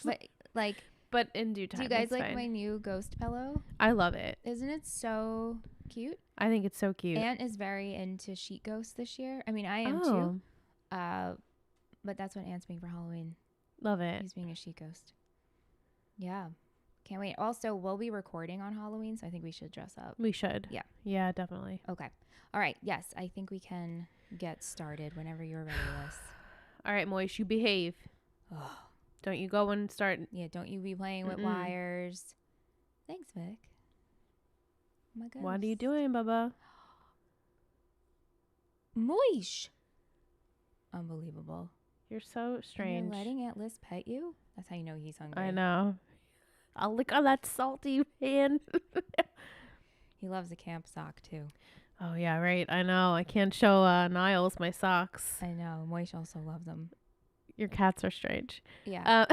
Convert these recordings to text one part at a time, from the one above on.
But like, but in due time. do you guys it's like fine. my new ghost pillow? I love it. Isn't it so cute? I think it's so cute. Aunt is very into sheet ghosts this year. I mean, I am too. But that's what Aunt's being for Halloween. Love it. He's being a sheet ghost. Yeah. Can't wait. Also, we'll be recording on Halloween, so I think we should dress up. We should. Yeah. Yeah, definitely. Okay. All right. Yes, I think we can get started whenever you're ready, Liz. All right, Moish, you behave. Oh. Don't you go and start. Yeah, don't you be playing with wires. Thanks, Vic. Oh my goodness. What are you doing, Bubba? Moish. Unbelievable. You're so strange. And you're letting Aunt Liz pet you? That's how you know he's hungry. I know. I'll lick on that salty hand. He loves a camp sock, too. Oh, yeah, right. I know. I can't show Niles my socks. I know. Moish also loves them. Your cats are strange. Yeah.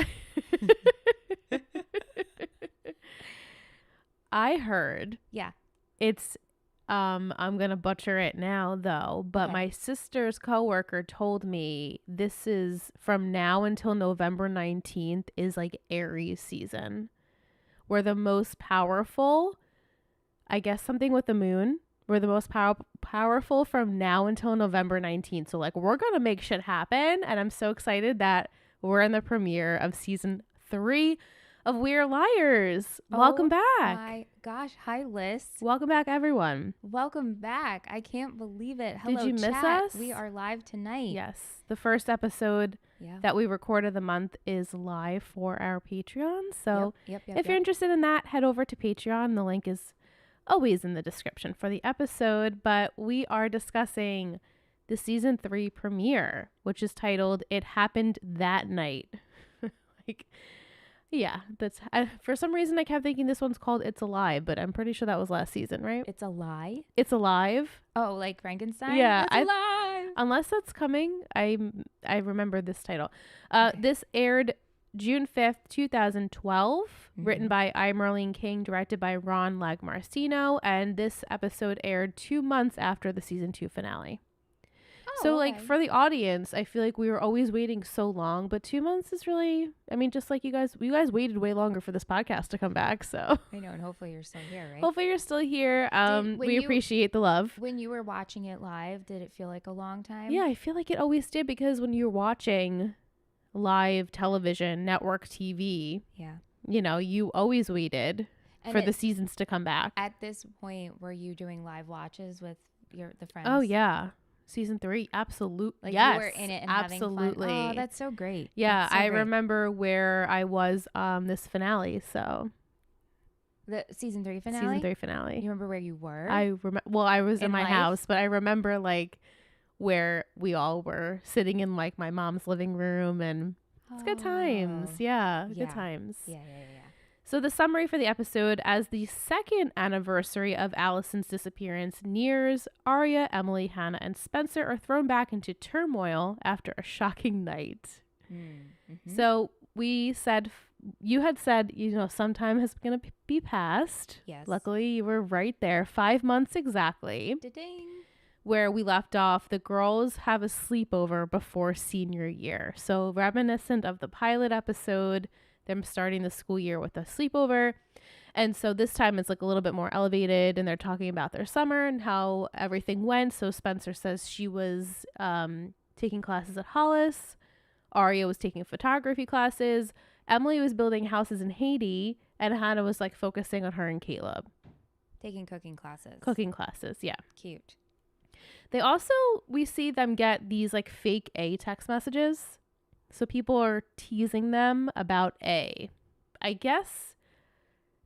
I heard. Yeah. It's, I'm going to butcher it now, though, but Okay. my sister's coworker told me this is from now until November 19th is like Aries season. We're the most powerful, I guess something with the moon. We're the most powerful from now until November 19th. So like we're going to make shit happen. And I'm so excited that we're in the premiere of season 3 of We're Liars. Welcome back. My gosh. Hi, Liz. Welcome back, everyone. Welcome back. I can't believe it. Hello, Did you miss chat. us? We are live tonight. Yes. The first episode Yeah. that we record of the month is live for our Patreon. So Yep. if you're interested in that, head over to Patreon. The link is always in the description for the episode. But we are discussing the season 3 premiere, which is titled It Happened That Night. Like, yeah, that's for some reason I kept thinking this one's called It's Alive, but I'm pretty sure that was last season, right? It's a lie. It's Alive. Oh, like Frankenstein? Yeah, It's alive. Unless that's coming, I remember this title. Okay. This aired June 5th, 2012, written by I. Merlene King, directed by Ron Lagmarcino, and this episode aired 2 months after the season 2 finale. So, like, for the audience, I feel like we were always waiting so long, but 2 months is really, I mean, just like you guys waited way longer for this podcast to come back, so. I know, and hopefully you're still here, right? Hopefully you're still here. We you- appreciate the love. When you were watching it live, did it feel like a long time? Yeah, I feel like it always did, because when you're watching live television, network TV, Yeah. you know, you always waited And for the seasons to come back. At this point, were you doing live watches with the friends? Oh, yeah. Season 3, absolutely. Like yes, you were in it and absolutely. having fun. Oh, that's so great. Yeah, That's so I great. remember where I was this finale. So The season 3 finale? season 3 finale. You remember where you were? I was in my life? house, but I remember like where we all were sitting in like my mom's living room, and it's good times. Oh. Yeah, Yeah. good times. Yeah. So the summary for the episode: as the second anniversary of Allison's disappearance nears, Arya, Emily, Hannah, and Spencer are thrown back into turmoil after a shocking night. Mm-hmm. So you had said, you know, some time has going to be passed. Yes. Luckily, you were right there. 5 months exactly. Da-ding. Where we left off, the girls have a sleepover before senior year. So reminiscent of the pilot episode, them starting the school year with a sleepover. And so this time it's like a little bit more elevated, and they're talking about their summer and how everything went. So Spencer says she was taking classes at Hollis. Arya was taking photography classes. Emily was building houses in Haiti, and Hannah was like focusing on her and Caleb. Taking cooking classes. Cooking classes, yeah. Cute. They also, we see them get these like fake A text messages. So people are teasing them about A. I guess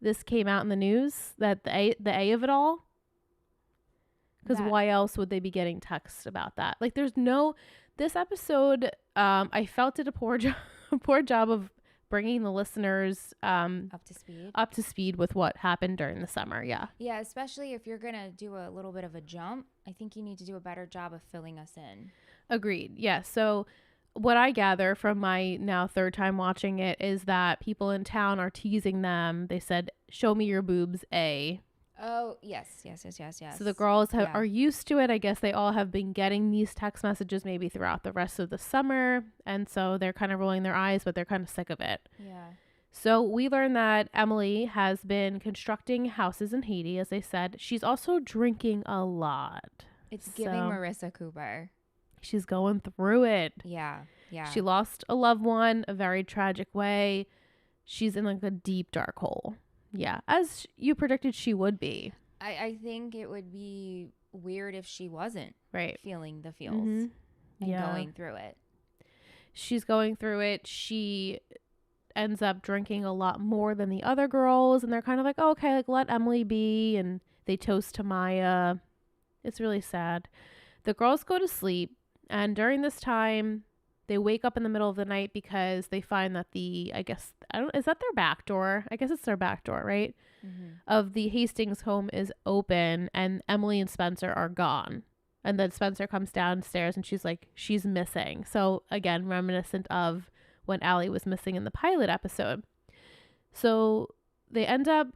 this came out in the news that the A of it all. Because why else would they be getting texts about that? Like this episode, I felt did a poor job of bringing the listeners up to speed with what happened during the summer. Yeah. Yeah, especially if you're going to do a little bit of a jump, I think you need to do a better job of filling us in. Agreed. Yeah. So what I gather from my now third time watching it is that people in town are teasing them. They said, "Show me your boobs, A." Oh, yes. So the girls are used to it. I guess they all have been getting these text messages maybe throughout the rest of the summer. And so they're kind of rolling their eyes, but they're kind of sick of it. Yeah. So we learned that Emily has been constructing houses in Haiti, as I said. She's also drinking a lot. It's giving Marissa Cooper. She's going through it. Yeah. She lost a loved one, a very tragic way. She's in like a deep, dark hole. Yeah, as you predicted she would be. I think it would be weird if she wasn't feeling the feels and going through it. She's going through it. She ends up drinking a lot more than the other girls, and they're kind of like, oh, okay, like let Emily be, and they toast to Maya. It's really sad. The girls go to sleep, and during this time, they wake up in the middle of the night because they find that is that their back door? I guess it's their back door, right? Mm-hmm. Of the Hastings home is open, and Emily and Spencer are gone. And then Spencer comes downstairs and she's missing. So again, reminiscent of when Allie was missing in the pilot episode. So they end up,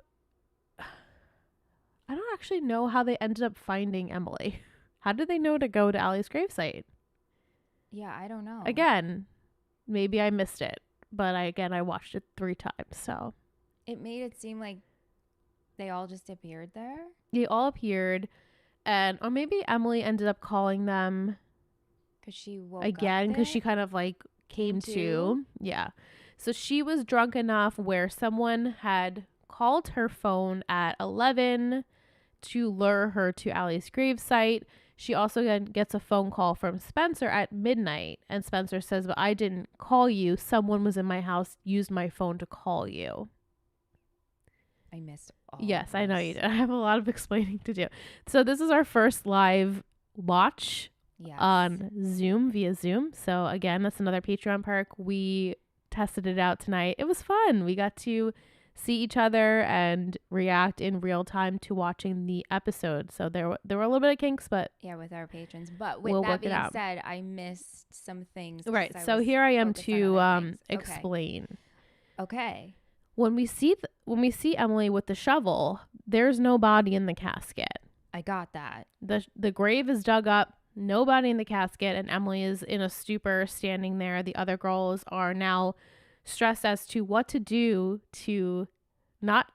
I don't actually know how they ended up finding Emily. How did they know to go to Allie's gravesite? Yeah, I don't know. Again, maybe I missed it, but I watched it 3 times, so. It made it seem like they all just appeared there? They all appeared, or maybe Emily ended up calling them. Because she woke again, because she kind of like came to. Yeah. So she was drunk enough where someone had called her phone at 11 to lure her to Allie's gravesite. She also then gets a phone call from Spencer at midnight. And Spencer says, but I didn't call you. Someone was in my house, used my phone to call you. I missed all Yes, I know you did. I have a lot of explaining to do. So this is our first live watch on Zoom, via Zoom. So again, that's another Patreon perk. We tested it out tonight. It was fun. We got to see each other and react in real time to watching the episode. So there were a little bit of kinks, but with our patrons. But with that being said, I missed some things. Right. So here I am to explain. Okay. When we see Emily with the shovel, there's no body in the casket. I got that. The grave is dug up, no body in the casket, and Emily is in a stupor standing there. The other girls are now stressed as to what to do to not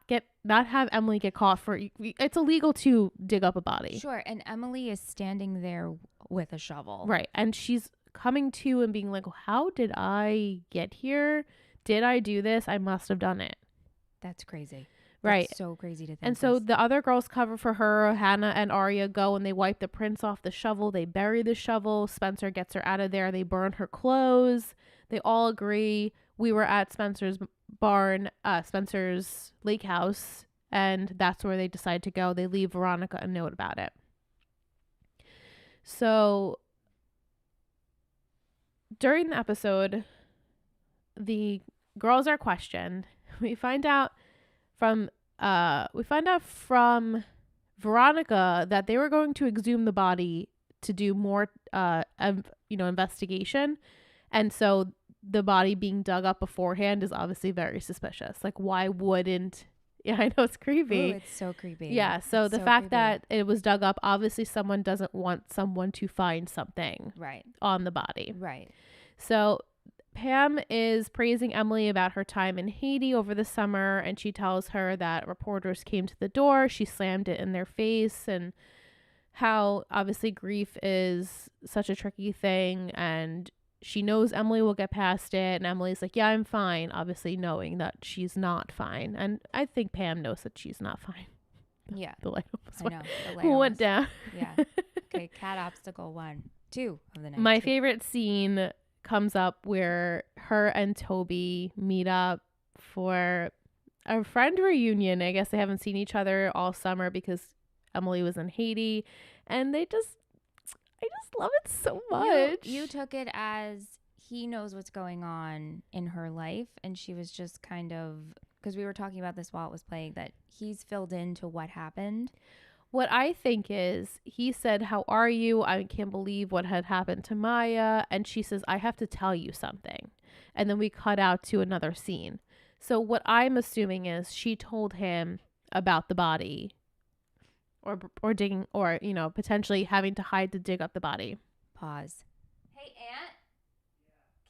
have Emily get caught for it's illegal to dig up a body. Sure, and Emily is standing there with a shovel. Right, and she's coming to and being like, how did I get here? Did I do this? I must have done it. That's crazy. Right. That's so crazy to think. And so the other girls cover for her. Hannah and Arya go and they wipe the prints off the shovel. They bury the shovel. Spencer gets her out of there. They burn her clothes. They all agree. We were at Spencer's barn, Spencer's lake house, and that's where they decide to go. They leave Veronica a note about it. So during the episode, the girls are questioned. We find out from Veronica that they were going to exhume the body to do more investigation, and so the body being dug up beforehand is obviously very suspicious. Like, why wouldn't? Yeah, I know, it's creepy. Ooh, it's so creepy. Yeah, so the fact that it was dug up, obviously someone doesn't want someone to find something on the body. Right. So Pam is praising Emily about her time in Haiti over the summer, and she tells her that reporters came to the door. She slammed it in their face, and how obviously grief is such a tricky thing, and she knows Emily will get past it, and Emily's like, yeah, I'm fine, obviously knowing that she's not fine. And I think Pam knows that she's not fine. Yeah. The light went down. Yeah. Okay, cat obstacle 2 of the night. My favorite scene comes up where her and Toby meet up for a friend reunion. I guess they haven't seen each other all summer because Emily was in Haiti, and I just love it so much. You took it as he knows what's going on in her life, and she was just kind of, because we were talking about this while it was playing, that he's filled into what happened. What I think is, he said, how are you? I can't believe what had happened to Maya. And she says, I have to tell you something. And then we cut out to another scene. So what I'm assuming is she told him about the body or digging, or, you know, potentially having to hide to dig up the body. Pause. Hey, Aunt,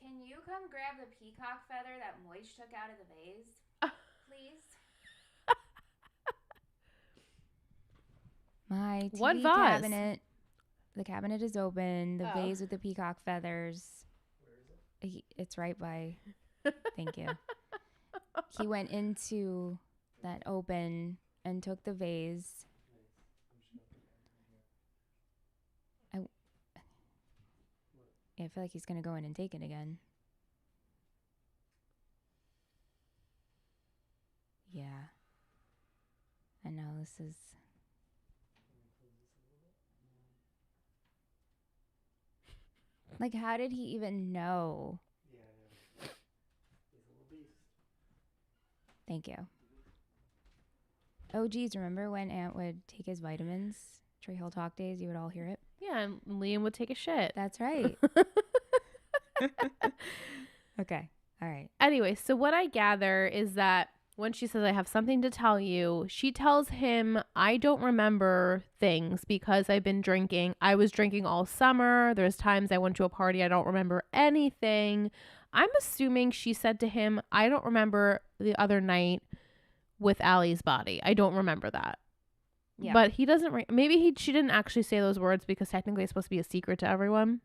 can you come grab the peacock feather that Moich took out of the vase, please? My TV What vase? cabinet. The cabinet is open. The vase with the peacock feathers. Where is it? It's right by. Thank you. He went into that open and took the vase. I feel like he's going to go in and take it again. Yeah. I know this is... Like, how did he even know? Yeah. He's a little beast. Thank you. Oh, geez, remember when Aunt would take his vitamins? Tree Hill Talk days, you would all hear it? Yeah, and Liam would take a shit. That's right. Okay. All right. Anyway, so what I gather is that when she says, I have something to tell you, she tells him, I don't remember things because I've been drinking. I was drinking all summer. There's times I went to a party. I don't remember anything. I'm assuming she said to him, I don't remember the other night with Allie's body. I don't remember that. Yeah. But he doesn't, she didn't actually say those words because technically it's supposed to be a secret to everyone.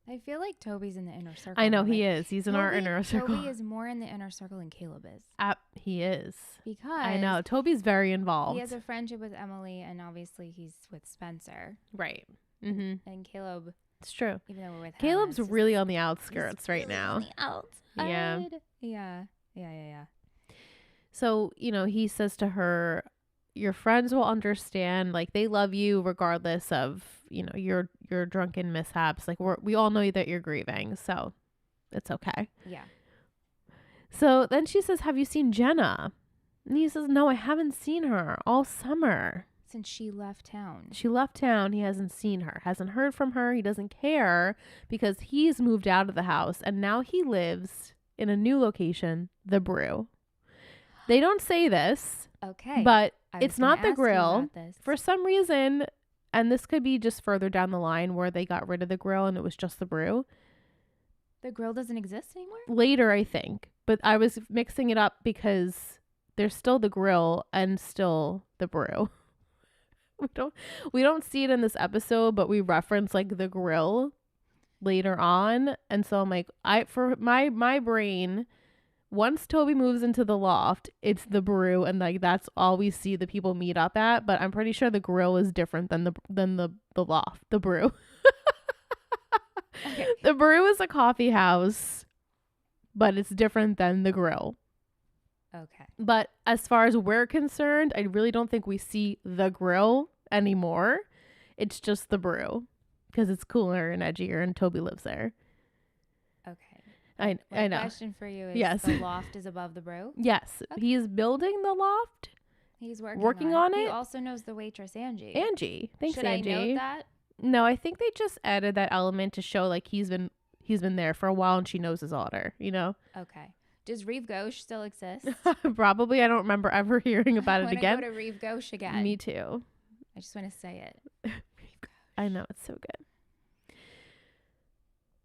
I feel like Toby's in the inner circle. I know he is. He's in our inner circle. Toby is more in the inner circle than Caleb is. He is. Because I know. Toby's very involved. He has a friendship with Emily, and obviously he's with Spencer. Right. Mm-hmm. And Caleb. It's true. Even though we're with Caleb's really on the outskirts right now. On the outside. Yeah. So, you know, he says to her, your friends will understand, like, they love you regardless of, you know, your drunken mishaps. Like, we all know that you're grieving, so it's okay. Yeah. So then she says, have you seen Jenna? And he says, no, I haven't seen her all summer. Since she left town. She left town. He hasn't seen her, hasn't heard from her. He doesn't care because he's moved out of the house and now he lives in a new location, the Brew. They don't say this. Okay. But it's not the grill. For some reason, and this could be just further down the line where they got rid of the grill and it was just the Brew. The grill doesn't exist anymore? Later, I think. But I was mixing it up because there's still the grill and still the Brew. We don't see it in this episode, but we reference like the grill later on. And so I'm like, for my brain, once Toby moves into the loft, it's the Brew, and like that's all we see the people meet up at. But I'm pretty sure the grill is different than the loft, the Brew. Okay. The Brew is a coffee house, but it's different than the grill. Okay. But as far as we're concerned, I really don't think we see the grill anymore. It's just the Brew because it's cooler and edgier, and Toby lives there. Okay. I know. My question for you is, yes. The loft is above the Brew? Yes. Okay. He's building the loft. He's working on it. He it. also knows the waitress, Angie. Thanks, Should Angie. I note that? No, I think they just added that element to show like he's been there for a while and she knows his order, you know? Okay. Does Reeve Ghosh still exist? Probably. I don't remember ever hearing about it again. I want to go to Reeve Ghosh again. Me too. I just want to say it. I know. It's so good.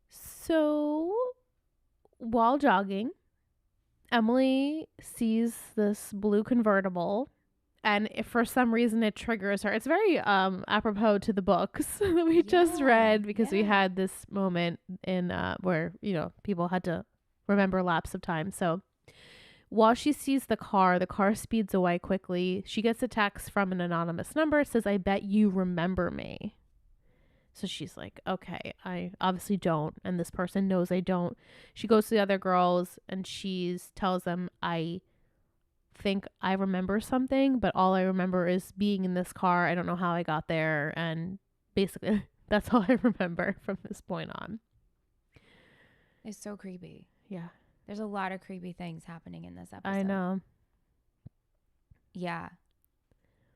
So while jogging, Emily sees this blue convertible. And if for some reason it triggers her, it's very apropos to the books that we just read, because we had this moment in where, you know, people had to remember lapse of time. So while she sees the car speeds away quickly. She gets a text from an anonymous number. It says, I bet you remember me. So she's like, okay, I obviously don't. And this person knows I don't. She goes to the other girls and tells them, I think I remember something, but all I remember is being in this car. I don't know how I got there, and basically that's all I remember from this point on. It's so creepy. Yeah, there's a lot of creepy things happening in this episode. I know. Yeah,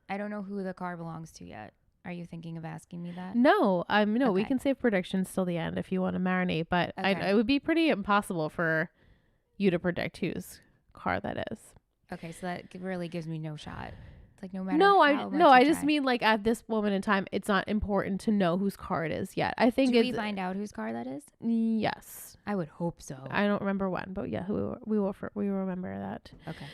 I don't know who the car belongs to yet. Are you thinking of asking me that? No, no. Okay. We can save predictions till the end if you want to marinate, but it would be pretty impossible for you to predict whose car that is. Okay, so that really gives me no shot. It's Like no matter No, how much I you just try. mean like at this moment in time, it's not important to know whose car it is yet. I think Do it's we find out whose car that is? yes. I would hope so. I don't remember when, but yeah, we will remember that. Okay.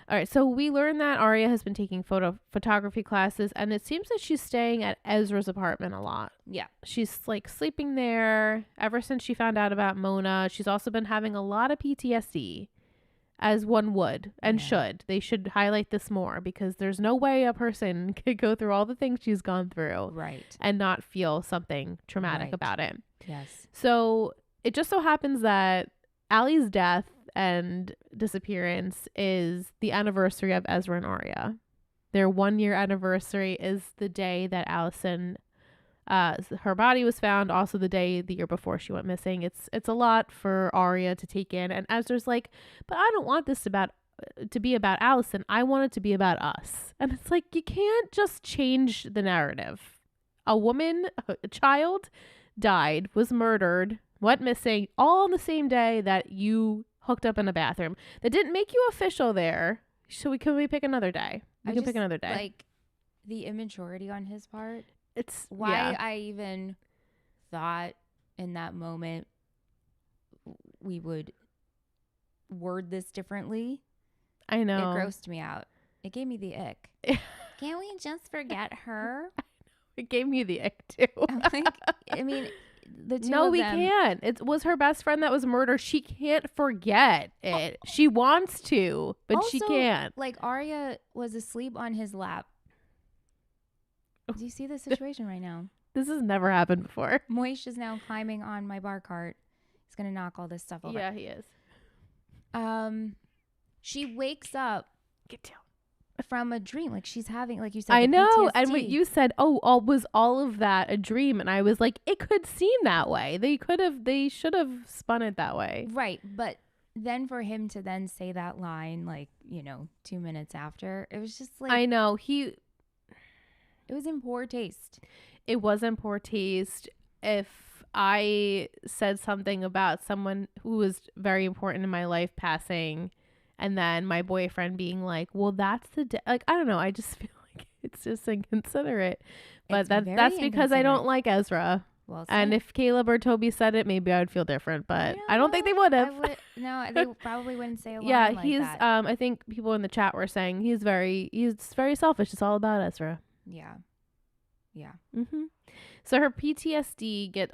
All right, so we learned that Arya has been taking photography classes, and it seems that she's staying at Ezra's apartment a lot. Yeah. She's like sleeping there ever since she found out about Mona. She's also been having a lot of PTSD, as one would and should. They should highlight this more because there's no way a person could go through all the things she's gone through and not feel something traumatic about it. Yes. So it just so happens that Allie's death and disappearance is the anniversary of Ezra and Arya. Their 1 year anniversary is the day that Allison, her body was found. Also the year before she went missing. It's a lot for Arya to take in. And Ezra's like, but I don't want this to be about Allison. I want it to be about us. And it's like, you can't just change the narrative. A woman, a child died, was murdered, went missing all on the same day that you hooked up in a bathroom. That didn't make you official there. So can we pick another day? We can pick another day. Like the immaturity on his part. It's why I even thought in that moment we would word this differently. I know. It grossed me out. It gave me the ick. Can't we just forget her? It gave me the ick too. I mean, the two no, of we them, can't. It was her best friend that was murdered. She can't forget it. She wants to, but also, she can't. Like Arya was asleep on his lap. Do you see the situation right now? This has never happened before. Moish is now climbing on my bar cart. He's gonna knock all this stuff over. Yeah, he is. She wakes up. Get down. From a dream, like she's having, like you said, I know. PTSD. And what you said, was all of that a dream? And I was like, it could seem that way. They should have spun it that way. Right. But then for him to then say that line, like, 2 minutes after, it was just like, I know it was in poor taste. It was in poor taste. If I said something about someone who was very important in my life passing, and then my boyfriend being like, well, that's the day. Like, I don't know. I just feel like it's just inconsiderate. But that's because I don't like Ezra. Well said. And if Caleb or Toby said it, maybe I would feel different. But I don't think they would have. No, they probably wouldn't say a line yeah, like he's, that. I think people in the chat were saying he's very selfish. It's all about Ezra. Yeah. Yeah. Mm-hmm. So her PTSD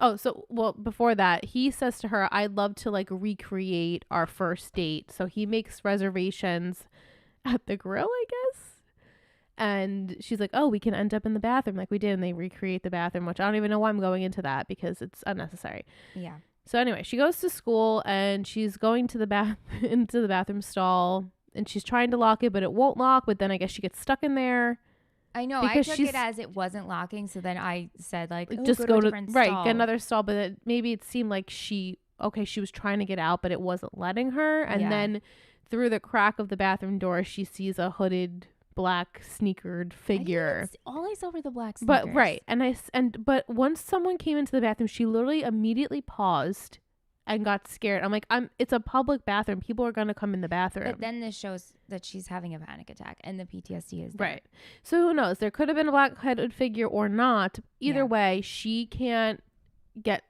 before that, he says to her, I'd love to like recreate our first date. So he makes reservations at the grill, I guess. And she's like, oh, we can end up in the bathroom like we did. And they recreate the bathroom, which I don't even know why I'm going into that because it's unnecessary. Yeah. So anyway, she goes to school and she's going to into the bathroom stall and she's trying to lock it, but it won't lock. But then I guess she gets stuck in there. I know. I took it as it wasn't locking. So then I said just go to stall. Get another stall. But maybe it seemed like she was trying to get out, but it wasn't letting her. And then through the crack of the bathroom door, she sees a hooded, black, sneakered figure. All I saw were the black sneakers. But right. But once someone came into the bathroom, she literally immediately paused and got scared. I'm like, it's a public bathroom. People are going to come in the bathroom. But then this shows that she's having a panic attack and the PTSD is there. Right. So who knows? There could have been a black-headed figure or not. Either way, she can't get,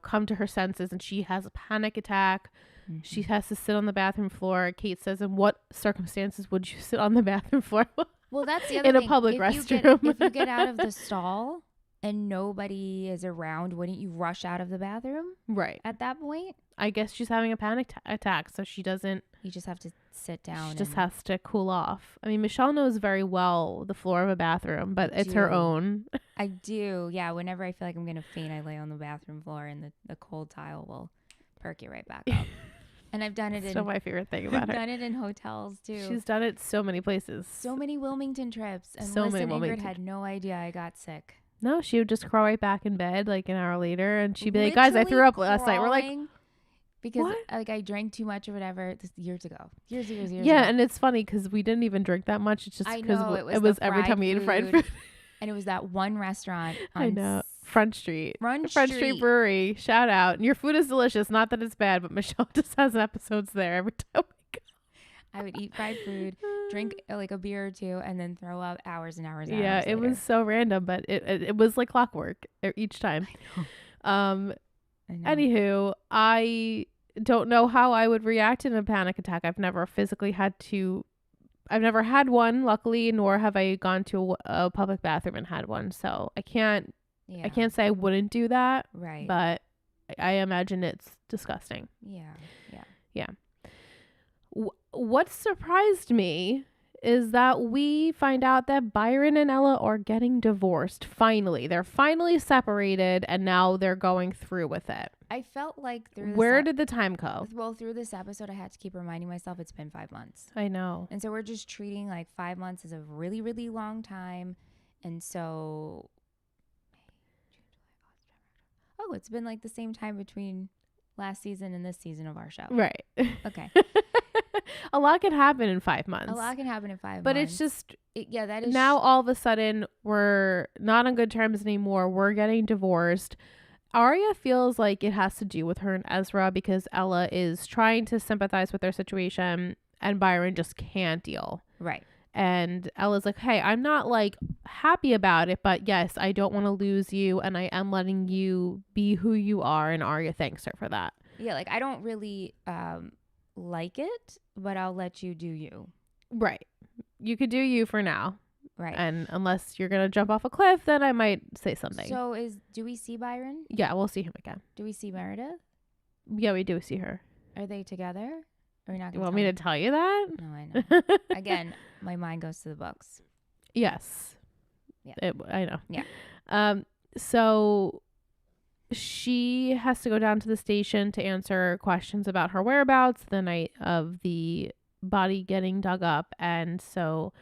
come to her senses and she has a panic attack. Mm-hmm. She has to sit on the bathroom floor. Kate says, in what circumstances would you sit on the bathroom floor? Well, that's the other thing. In a public restroom. If you get out of the stall and nobody is around, wouldn't you rush out of the bathroom? Right. At that point? I guess she's having a panic attack, so she doesn't. You just have to sit down. She just has to cool off. I mean, Michelle knows very well the floor of a bathroom, but it's her own. I do. Yeah. Whenever I feel like I'm going to faint, I lay on the bathroom floor and the cold tile will perk you right back up. And I've done it still my favorite thing about her. I've done it in hotels too. She's done it so many places. So many Wilmington trips. And so many Ingrid had no idea I got sick. No, she would just crawl right back in bed like an hour later and she'd be like, guys, I threw up last night. We're like, because what? I drank too much or whatever years ago. Years ago. Yeah, and it's funny because we didn't even drink that much. It's just because it was every time we ate fried food. And it was that one restaurant on I know. Front Street. Front Street Brewery. Shout out. And your food is delicious. Not that it's bad, but Michelle just has episodes there every time we go. I would eat fried food drink like a beer or two, and then throw up hours and hours. Yeah, hours it later. was so random, but it was like clockwork each time. I know. Anywho, I don't know how I would react in a panic attack. I've never had one, luckily, nor have I gone to a public bathroom and had one. So I can't say I wouldn't do that. Right. But I imagine it's disgusting. Yeah. What surprised me is that we find out that Byron and Ella are getting divorced. Finally. They're finally separated, and now they're going through with it. I felt like where did the time go? Well, through this episode, I had to keep reminding myself it's been 5 months. I know. And so we're just treating like 5 months as a really, really long time. And so, it's been like the same time between last season and this season of our show. Right. Okay. A lot can happen in 5 months. A lot can happen in 5 months. But it's just, that is now all of a sudden we're not on good terms anymore. We're getting divorced. Arya feels like it has to do with her and Ezra because Ella is trying to sympathize with their situation and Byron just can't deal. Right. And Ella's like, hey, I'm not like happy about it, but yes, I don't want to lose you and I am letting you be who you are. And Arya thanks her for that. Yeah, like I don't really like it, but I'll let you do you. Right. You could do you for now. Right. And unless you're going to jump off a cliff, then I might say something. So do we see Byron? Yeah, we'll see him again. Do we see Meredith? Yeah, we do see her. Are they together? Are we not? You want me to tell you that? No, I know. Again, my mind goes to the books. Yes. Yeah. I know. Yeah. So she has to go down to the station to answer questions about her whereabouts the night of the body getting dug up. And so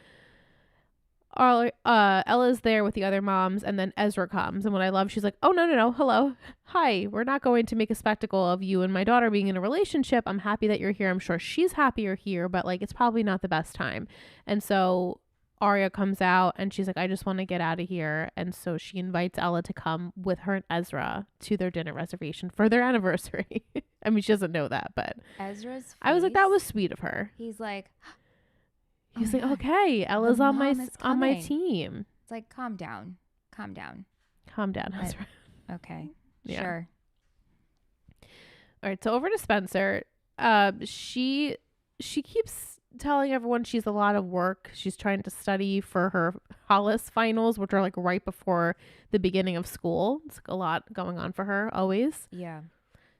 Ella's there with the other moms, and then Ezra comes. And what I love, she's like, oh, no, hello. Hi, we're not going to make a spectacle of you and my daughter being in a relationship. I'm happy that you're here. I'm sure she's happy you're here, but like, it's probably not the best time. And so Arya comes out and she's like, I just want to get out of here. And so she invites Ella to come with her and Ezra to their dinner reservation for their anniversary. I mean, she doesn't know that, but Ezra's face, I was like, that was sweet of her. He's like, okay, Ella's on my team. It's like, calm down, Ezra. Okay, Yeah. Sure. All right, so over to Spencer. She keeps telling everyone she's a lot of work. She's trying to study for her Hollis finals, which are like right before the beginning of school. It's like a lot going on for her always. Yeah.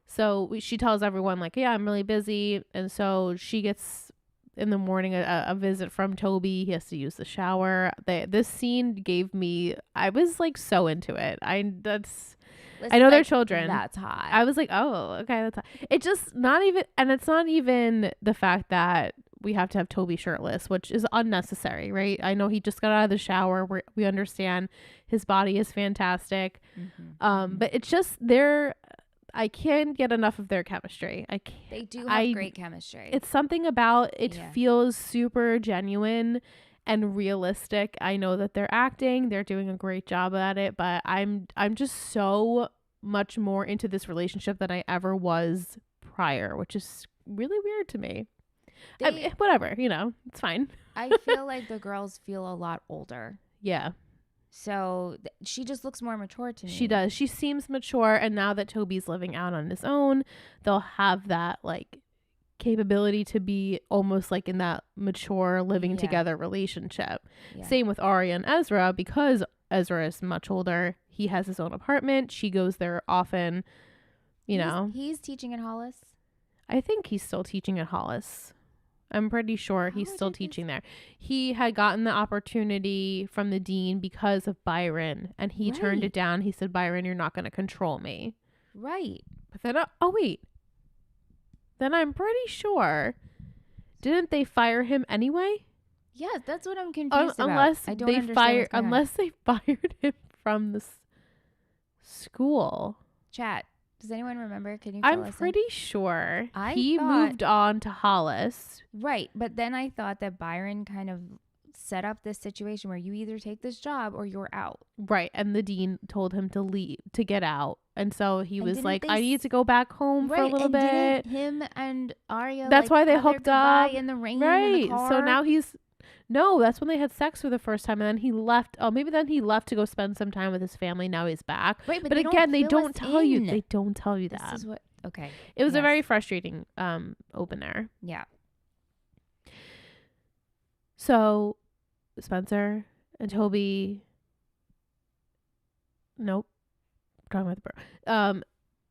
So she tells everyone like, yeah, I'm really busy. And so she gets in the morning a visit from Toby. He has to use the shower. This scene gave me, I was like so into it. I know they're children. That's hot. I was like, oh, okay, that's hot. It just not even, and it's not even the fact that we have to have Toby shirtless, which is unnecessary, right? I know he just got out of the shower. We understand his body is fantastic. Mm-hmm. But it's just I can't get enough of their chemistry. They do have great chemistry. It's something about it feels super genuine and realistic. I know that they're acting, they're doing a great job at it, but I'm just so much more into this relationship than I ever was prior, which is really weird to me. Whatever, it's fine. I feel like the girls feel a lot older. Yeah. So she just looks more mature to me. She does. She seems mature. And now that Toby's living out on his own, they'll have that like capability to be almost like in that mature living together relationship. Yeah. Same with Arya and Ezra, because Ezra is much older. He has his own apartment. She goes there often, He's teaching at Hollis. I think he's still teaching at Hollis. I'm pretty sure he's still teaching there. He had gotten the opportunity from the dean because of Byron, and he turned it down. He said, Byron, you're not going to control me. Right. But then, wait. Then I'm pretty sure, didn't they fire him anyway? Yes, that's what I'm confused about. I don't understand unless they fired him from the school. Chat. Does anyone remember? Can you tell us? I'm pretty sure he moved on to Hollis. Right. But then I thought that Byron kind of set up this situation where you either take this job or you're out. Right. And the dean told him to leave, to get out. And so he was like, I need to go back home for a little bit. Him and Arya. That's why they hooked up in the rain. Right. In the car. So now he's No, that's when they had sex for the first time, and then he left. Oh, maybe then he left to go spend some time with his family. Now he's back. Right, But again, they don't tell you. They They don't tell you This that. is what. Okay. It was a Yes. very frustrating opener. Yeah. So Spencer and Toby. Nope. I'm talking about the bro.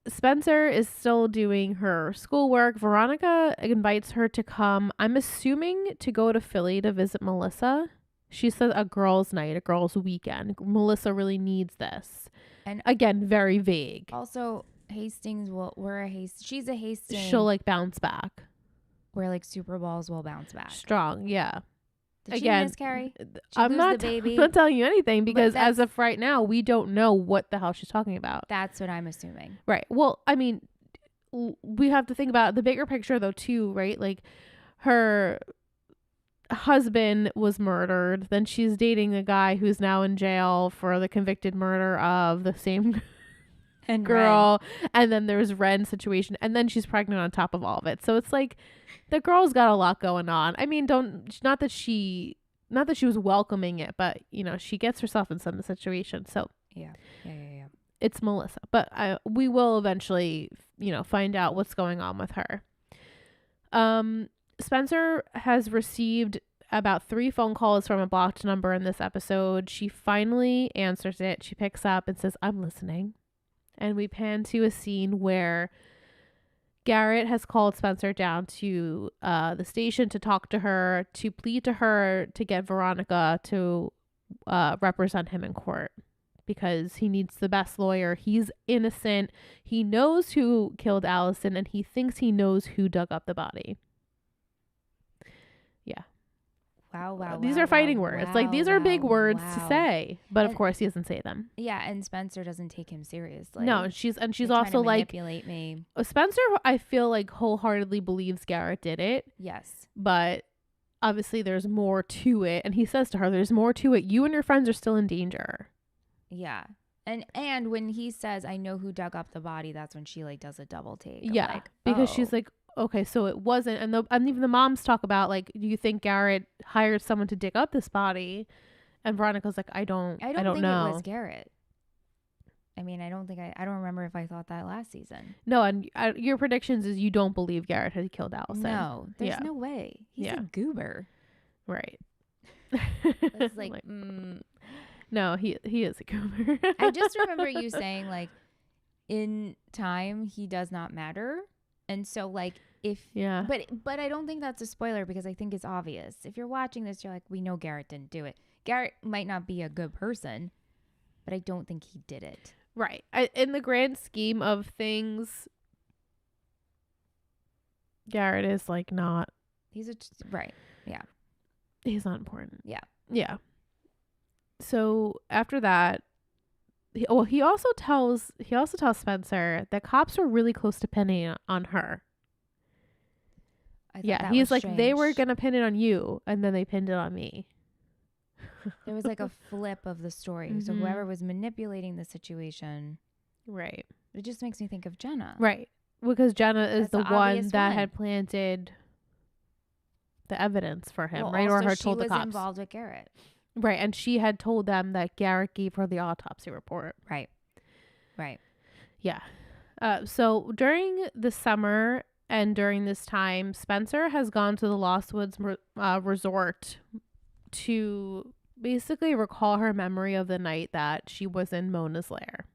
Spencer is still doing her schoolwork. Veronica invites her to come, I'm assuming, to go to Philly to visit Melissa. She said a girls' night, a girls' weekend. Melissa really needs this. And again, very vague. Also, Hastings she's a Hastings. She'll like bounce back. Where like Super Balls will bounce back. Strong, yeah. Did Again, she miscarry? I'm not telling you anything because as of right now, we don't know what the hell she's talking about. That's what I'm assuming. Right. Well, I mean, we have to think about the bigger picture though too, right? Like her husband was murdered. Then she's dating a guy who's now in jail for the convicted murder of the same girl. And then there's Ren's situation. And then she's pregnant on top of all of it. So it's like the girl's got a lot going on. I mean, not that she was welcoming it, but you know, she gets herself in some situation. So yeah. It's Melissa, but we will eventually, you know, find out what's going on with her. Spencer has received about 3 phone calls from a blocked number in this episode. She finally answers it. She picks up and says, "I'm listening." And we pan to a scene where Garrett has called Spencer down to the station to talk to her, to plead to her to get Veronica to represent him in court because he needs the best lawyer. He's innocent. He knows who killed Allison, and he thinks he knows who dug up the body. Yeah. Wow. These are fighting words. Like, these are big words to say, but of course he doesn't say them. Yeah, and Spencer doesn't take him seriously. No, and she's also like, manipulate me. Spencer, I feel like wholeheartedly believes Garrett did it. Yes. But obviously there's more to it, and he says to her, "There's more to it. You and your friends are still in danger." Yeah. And when he says, "I know who dug up the body," that's when she like does a double take. Yeah, like, because she's like, okay, so it wasn't, and even the moms talk about like, do you think Garrett hired someone to dig up this body? And Veronica's like, I don't think know. It was Garrett. I mean, I don't remember if I thought that last season. No, and your predictions is you don't believe Garrett had killed Allison. No, there's no way. He's a goober. Right. It's like, No, he is a goober. I just remember you saying like, in time he does not matter. And so like but I don't think that's a spoiler because I think it's obvious. If you're watching this, you're like, we know Garrett didn't do it. Garrett might not be a good person, but I don't think he did it. Right. In the grand scheme of things, Garrett is like not. Right. Yeah. He's not important. Yeah. Yeah. So after that, he also tells Spencer that cops were really close to pinning on her. Yeah, he's like, strange. They were gonna pin it on you, and then they pinned it on me. There was like a flip of the story. Mm-hmm. So whoever was manipulating the situation, right? It just makes me think of Jenna, right? Because Jenna is the one that had planted the evidence for him, right? Or her told the cops. She was involved with Garrett. Right, and she had told them that Garrett gave her the autopsy report. Right. Yeah. So during the summer and during this time, Spencer has gone to the Lost Woods resort to basically recall her memory of the night that she was in Mona's lair.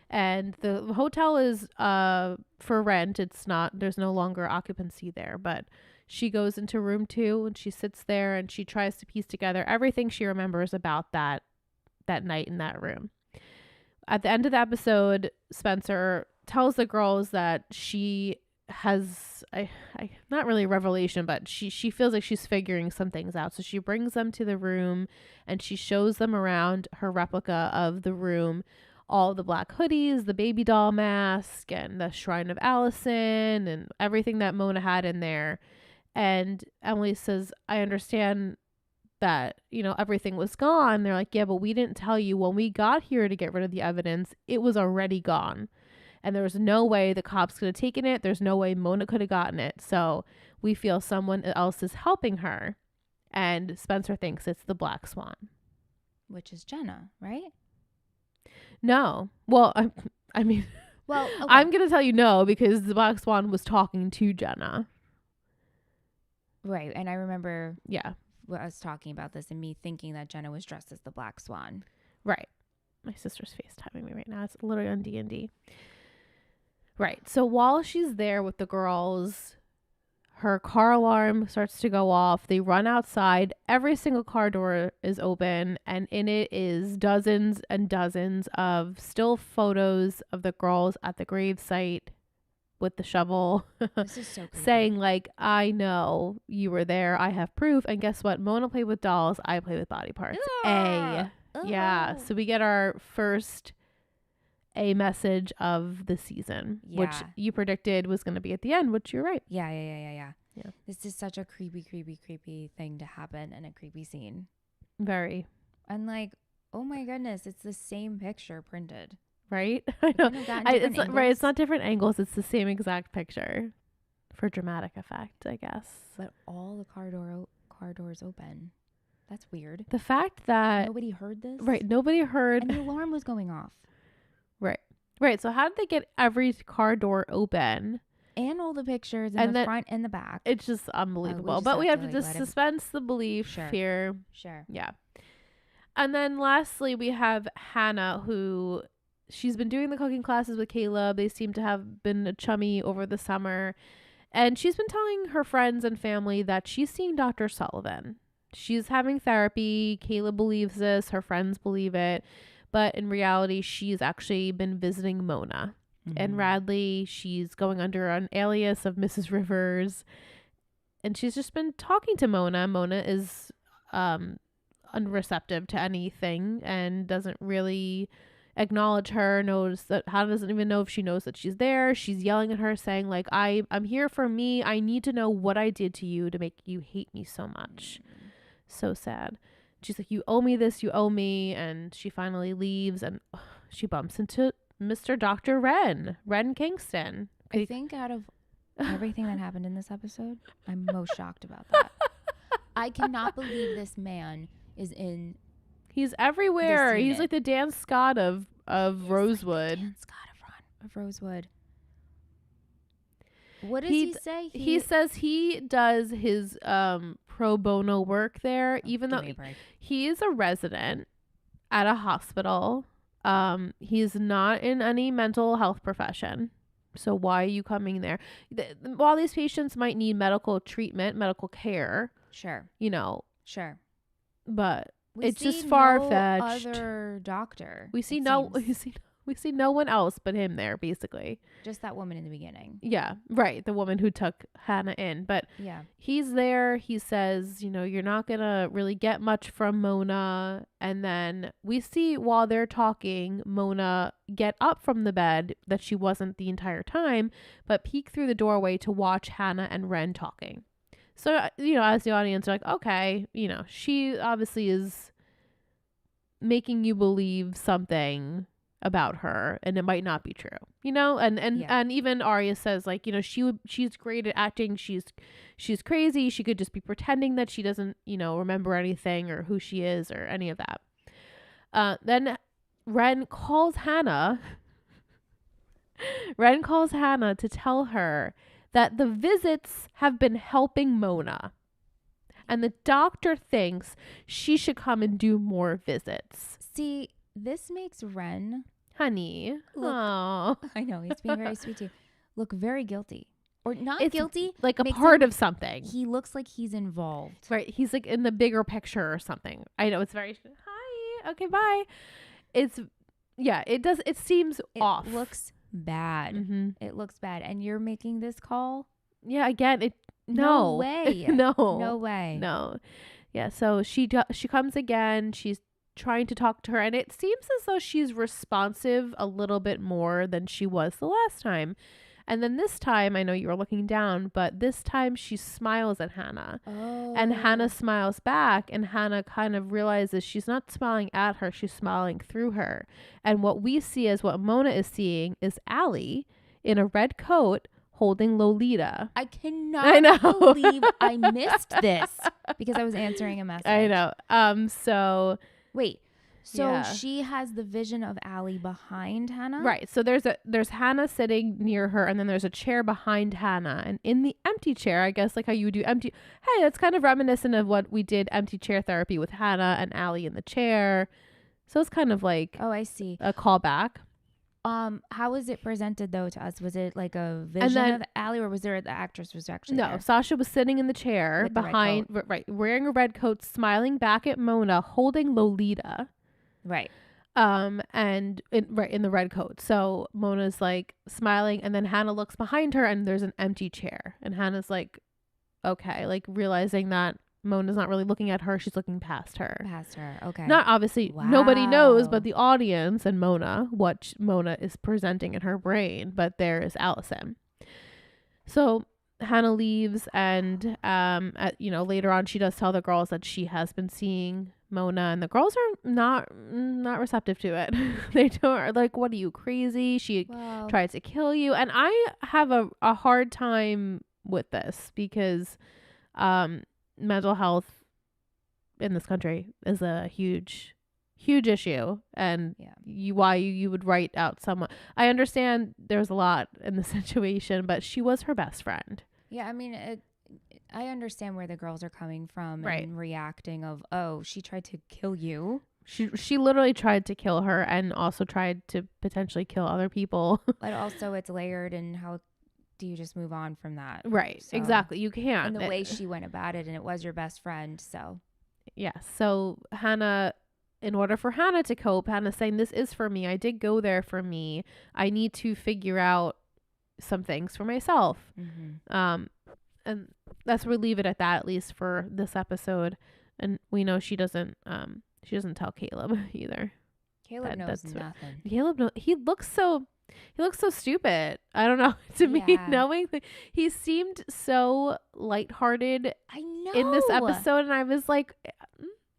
And the hotel is for rent. It's not, there's no longer occupancy there, but she goes into room 2 and she sits there and she tries to piece together everything she remembers about that night in that room. At the end of the episode, Spencer tells the girls that she has not really a revelation, but she feels like she's figuring some things out. So she brings them to the room and she shows them around her replica of the room, all the black hoodies, the baby doll mask, and the shrine of Allison, and everything that Mona had in there. And Emily says, "I understand that, you know, everything was gone." They're like, "Yeah, but we didn't tell you when we got here to get rid of the evidence, it was already gone. And there was no way the cops could have taken it. There's no way Mona could have gotten it. So we feel someone else is helping her." And Spencer thinks it's the Black Swan. Which is Jenna, right? No. Well, I mean, well, okay. I'm going to tell you no because the Black Swan was talking to Jenna. Right. And I remember us talking about this and me thinking that Jenna was dressed as the Black Swan. Right. My sister's FaceTiming me right now. It's literally on D&D. Right. So while she's there with the girls, her car alarm starts to go off. They run outside. Every single car door is open. And in it is dozens and dozens of still photos of the girls at the gravesite with the shovel. This is so creepy. Saying like, I know you were there. I have proof. And guess what? Mona played with dolls. I play with body parts. Yeah. So we get our first A message of the season, which you predicted was going to be at the end, which you're right. Yeah. This is such a creepy thing to happen and a creepy scene. Very. And like, oh my goodness, it's the same picture printed. Right? I know. It's not, right. It's not different angles. It's the same exact picture for dramatic effect, I guess. But all the car doors open. That's weird. The fact that nobody heard this. Right. Nobody heard. And the alarm was going off. Right. So how did they get every car door open? And all the pictures in the front and the back. It's just unbelievable. But we have to just suspense the belief here. Sure. Yeah. And then lastly, we have Hannah, who she's been doing the cooking classes with Caleb. They seem to have been chummy over the summer. And she's been telling her friends and family that she's seeing Dr. Sullivan. She's having therapy. Caleb believes this. Her friends believe it. But in reality, she's actually been visiting Mona. And Radley, she's going under an alias of Mrs. Rivers. And she's just been talking to Mona. Mona is unreceptive to anything and doesn't really acknowledge her, knows that Hannah doesn't even know if she knows that she's there. She's yelling at her saying like, I'm here for me. I need to know what I did to you to make you hate me so much. So sad. She's like, you owe me this, you owe me. And she finally leaves and she bumps into Mr. Dr. Wren Kingston. I think out of everything that happened in this episode, I'm most shocked about that. I cannot believe this man is in. He's everywhere. He's like the Dan Scott of Rosewood. Like Dan Scott of Rosewood. What does he say? He says he does his pro bono work there, even though he is a resident at a hospital. He's not in any mental health profession. So why are you coming there? While these patients might need medical treatment, medical care. Sure. Sure. But it's just far-fetched. Other doctor. We see no one else but him there, basically. Just that woman in the beginning. Yeah, right. The woman who took Hannah in. But yeah, he's there. He says, you're not going to really get much from Mona. And then we see while they're talking, Mona get up from the bed that she wasn't the entire time, but peek through the doorway to watch Hannah and Wren talking. So, as the audience, you're like, okay, she obviously is making you believe something about her and it might not be true, and even Arya says like, she's great at acting. She's crazy. She could just be pretending that she doesn't, remember anything or who she is or any of that. Then Wren calls Hannah to tell her that the visits have been helping Mona. And the doctor thinks she should come and do more visits. See, this makes Wren... Honey. I know, he's being very sweet to you. Look very guilty. Or not guilty. Like a part of something. He looks like he's involved. Right. He's like in the bigger picture or something. I know, it's very... Hi. Okay, bye. It seems off. It looks bad. Mm-hmm. It looks bad. And you're making this call? Yeah, again, no way. No way. No. Yeah, so she comes again. She's trying to talk to her, and it seems as though she's responsive a little bit more than she was the last time. And then this time, I know you were looking down, but this time she smiles at Hannah. Oh. And Hannah smiles back, and Hannah kind of realizes she's not smiling at her, she's smiling through her. And what we see as what Mona is seeing is Allie in a red coat holding Lolita. I cannot I know. believe I missed this because I was answering a message. I know. So wait. So Yeah. she has the vision of Allie behind Hannah? right. So there's Hannah sitting near her, and then there's a chair behind Hannah. And in the empty chair, I guess like how you would do empty. Hey, it's kind of reminiscent of what we did empty chair therapy with Hannah and Allie in the chair. So it's kind of like Oh, I see. a callback. How was it presented though to us? Was it like a vision of Allie, or was there the actress was actually No, there? Sasha was sitting in the chair With the red behind, right, wearing a red coat, smiling back at Mona, holding Lolita. Right. And in the red coat. So Mona's like smiling, and then Hannah looks behind her, and there's an empty chair, and Hannah's like, okay, like realizing that Mona's not really looking at her, she's looking past her. Okay. Not obviously nobody knows Wow. but the audience and Mona what Mona is presenting in her brain, but there is Allison. So Hannah leaves, and later on she does tell the girls that she has been seeing Mona, and the girls are not receptive to it. They don't, like, what are you, crazy? She tried to kill you. And I have a hard time with this because mental health in this country is a huge issue, and why you would write out someone. I understand there's a lot in the situation, but she was her best friend. Yeah, I mean, I understand where the girls are coming from, right, and reacting of, oh, she tried to kill you. She literally tried to kill her, and also tried to potentially kill other people. But also it's layered, and how do you just move on from that? Right, so, exactly. You can't. And the way she went about it, and it was your best friend, so. Yeah, so Hannah, in order for Hannah to cope, Hannah's saying, this is for me. I did go there for me. I need to figure out some things for myself. Mm-hmm. And that's where we leave it at that, at least for this episode. And we know she doesn't tell Caleb either. Caleb knows nothing. He looks so stupid. I don't know. To me, knowing that he seemed so lighthearted I know in this episode, and I was like,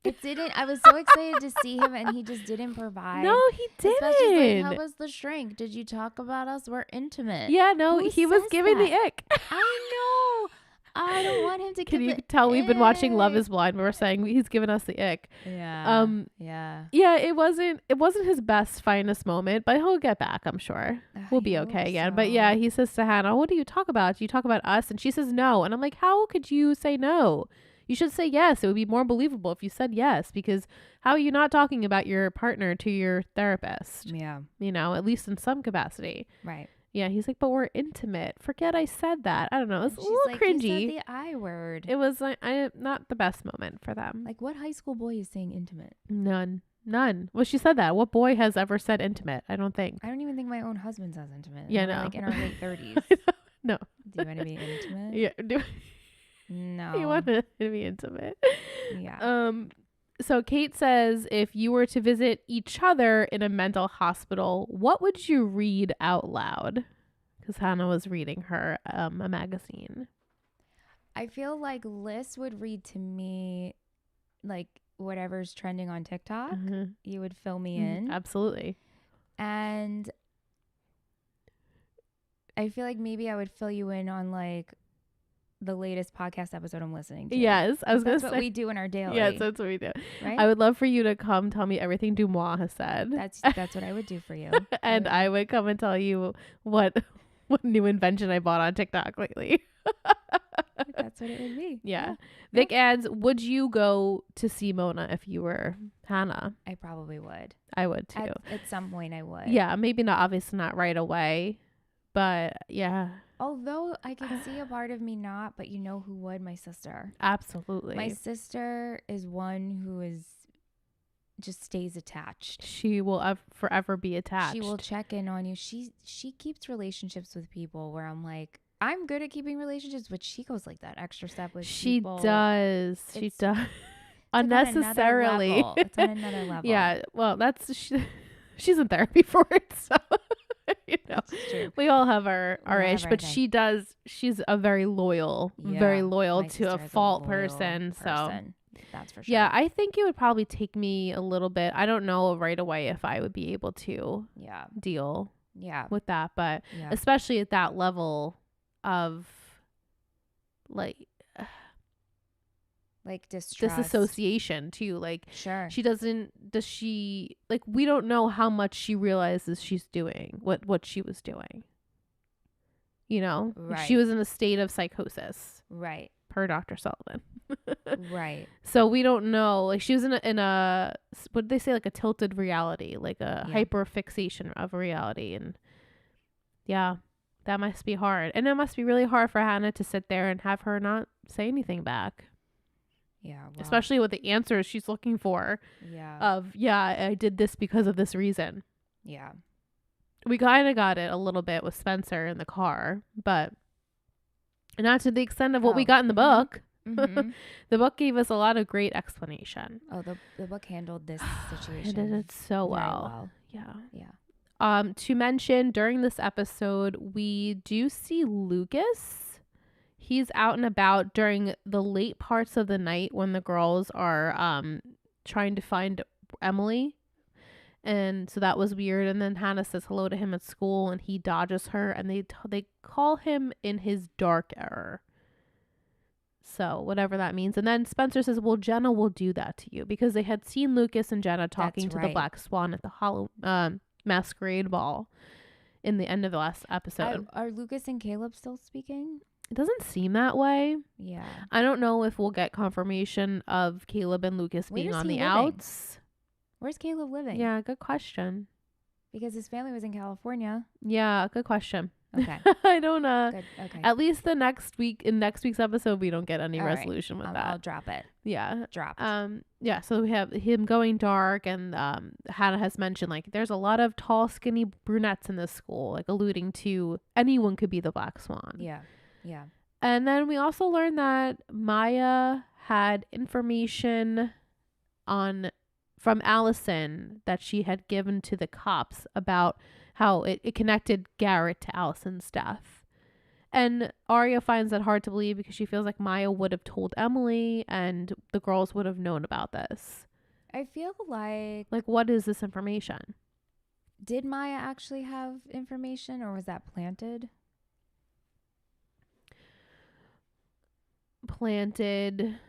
I was so excited to see him, and he just didn't provide. No, he didn't. Especially like, how was the shrink? Did you talk about us? We're intimate. Yeah, no, he was giving the ick. I know. I don't want him to. Can you tell we've been watching Love Is Blind? We're saying he's giving us the ick. Yeah. Yeah. It wasn't his best, finest moment, but he'll get back. I'm sure we'll be okay again. So. But yeah, he says to Hannah, "What do you talk about? Do you talk about us?" And she says no. And I'm like, how could you say no? You should say yes. It would be more believable if you said yes, because how are you not talking about your partner to your therapist? Yeah. At least in some capacity. Right. Yeah, he's like, but we're intimate. Forget I said that. I don't know. It's a little cringy. You said the I word. It was like not the best moment for them. Like, what high school boy is saying intimate? None. Well, she said that. What boy has ever said intimate? I don't think. I don't even think my own husband says intimate. Yeah, We're no. like in our late 30s. No. Do you want to be intimate? Yeah. No. You want to be intimate. Yeah. So Kate says, if you were to visit each other in a mental hospital, what would you read out loud? Because Hannah was reading her a magazine. I feel like Liz would read to me like whatever's trending on TikTok. Mm-hmm. You would fill me in. Absolutely. And I feel like maybe I would fill you in on like the latest podcast episode I'm listening to. Yes, I was going to say. That's what we do in our daily. Yes, that's what we do. Right? I would love for you to come tell me everything Dumois has said. That's what I would do for you. And I would come and tell you what new invention I bought on TikTok lately. That's what it would be. Yeah. Vic adds, would you go to see Mona if you were Hannah? I probably would. I would too. At some point I would. Yeah, maybe not, obviously not right away. But yeah. Although I can see a part of me not, but you know who would? My sister. Absolutely. My sister is one who is just stays attached. She will forever be attached. She will check in on you. She keeps relationships with people where I'm like, I'm good at keeping relationships, but she goes like that extra step with people. She does. Unnecessarily. It's on another level. Yeah. Well, she's in therapy for it, so we all have our ish, but she's a very loyal to a fault person. So that's for sure. Yeah, I think it would probably take me a little bit. I don't know right away if I would be able to deal with that, but especially at that level, of distrust, disassociation too. Like, sure, we don't know how much she realizes she's doing what she was doing. You know, right. She was in a state of psychosis, right, per Dr. Sullivan. right. So we don't know. Like, she was in a what did they say, like a tilted reality, like a hyper fixation of reality. And yeah, that must be hard. And it must be really hard for Hannah to sit there and have her not say anything back. Yeah, well, especially with the answers she's looking for. Yeah. I did this because of this reason. Yeah. We kind of got it a little bit with Spencer in the car, but not to the extent of what we got in the book. Mm-hmm. The book gave us a lot of great explanation. Oh, the book handled this situation. It did it so well. Yeah. Yeah. To mention, during this episode, we do see Lucas. He's out and about during the late parts of the night when the girls are trying to find Emily. And so that was weird. And then Hannah says hello to him at school and he dodges her, and they call him in his dark error. So whatever that means. And then Spencer says, well, Jenna will do that to you, because they had seen Lucas and Jenna talking to the Black Swan at the masquerade ball in the end of the last episode. Are Lucas and Caleb still speaking? It doesn't seem that way. Yeah. I don't know if we'll get confirmation of Caleb and Lucas being on the outs. Where's Caleb living? Yeah, good question. Because his family was in California. Yeah, good question. Okay. I don't know. Good. Okay. At least in next week's episode, we don't get any resolution with that. I'll drop it. Yeah. Dropped. Yeah, so we have him going dark, and Hannah has mentioned, like, there's a lot of tall, skinny brunettes in this school, like alluding to anyone could be the Black Swan. Yeah. Yeah. And then we also learned that Maya had information from Allison that she had given to the cops about how it connected Garrett to Allison's death. And Arya finds that hard to believe because she feels like Maya would have told Emily and the girls would have known about this. I feel like what is this information? Did Maya actually have information, or was that planted? Planted.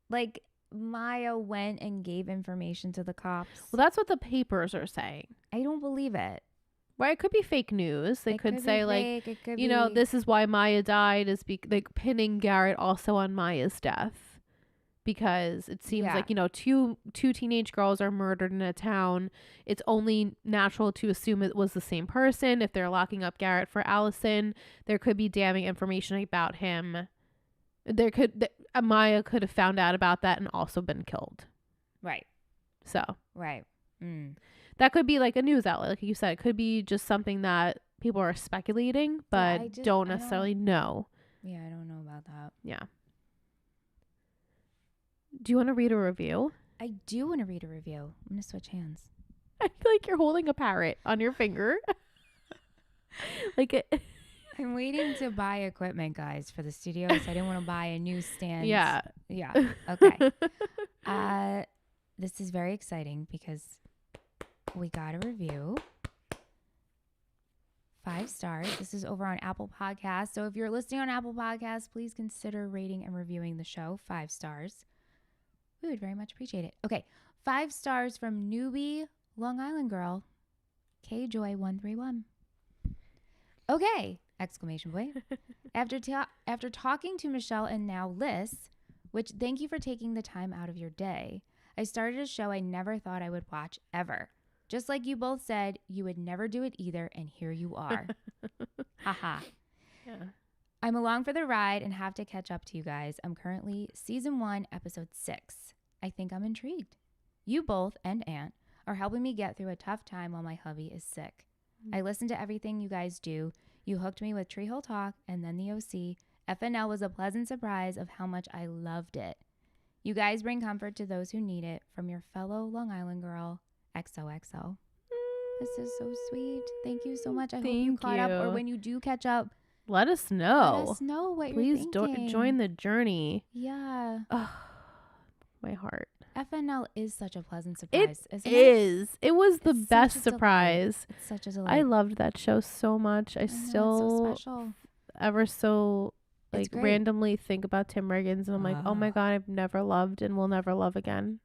Like, Maya went and gave information to the cops. Well, that's what the papers are saying. I don't believe it. Right, it could be fake news. They could say, like, it this is why Maya died, is like pinning Garrett also on Maya's death, because it seems like, two teenage girls are murdered in a town. It's only natural to assume it was the same person. If they're locking up Garrett for Allison, there could be damning information about him. Maya could have found out about that and also been killed. Right. So. Right. That could be like a news outlet. Like you said, it could be just something that people are speculating, but don't necessarily know. Yeah, I don't know about that. Yeah. Do you want to read a review? I do want to read a review. I'm going to switch hands. I feel like you're holding a parrot on your finger. I'm waiting to buy equipment, guys, for the studio, so I didn't want to buy a new stand. Yeah. Yeah. Okay. This is very exciting because we got a review. 5 stars. This is over on Apple Podcasts. So if you're listening on Apple Podcasts, please consider rating and reviewing the show. 5 stars. We would very much appreciate it. Okay. 5 stars from Newbie Long Island Girl, KJoy131. Okay! Exclamation point. After talking to Michelle and now Liz, which thank you for taking the time out of your day, I started a show I never thought I would watch ever. Just like you both said, you would never do it either, and here you are. Haha. Yeah. I'm along for the ride and have to catch up to you guys. I'm currently season 1, episode 6. I think I'm intrigued. You both and Aunt are helping me get through a tough time while my hubby is sick. I listen to everything you guys do. You hooked me with Treehole Talk and then the OC. FNL was a pleasant surprise of how much I loved it. You guys bring comfort to those who need it. From your fellow Long Island girl, XOXO. This is so sweet. Thank you so much. I hope you caught up, or when you do catch up, let us know. Let us know what Please you're thinking. Please join the journey. Yeah. Oh, my heart. FNL is such a pleasant surprise. It is. It was the best surprise. It's such a delight. I loved that show so much. I know, still. it's so special. ever so It's like great. randomly think about Tim Riggins, and I'm like, oh my God, I've never loved and will never love again.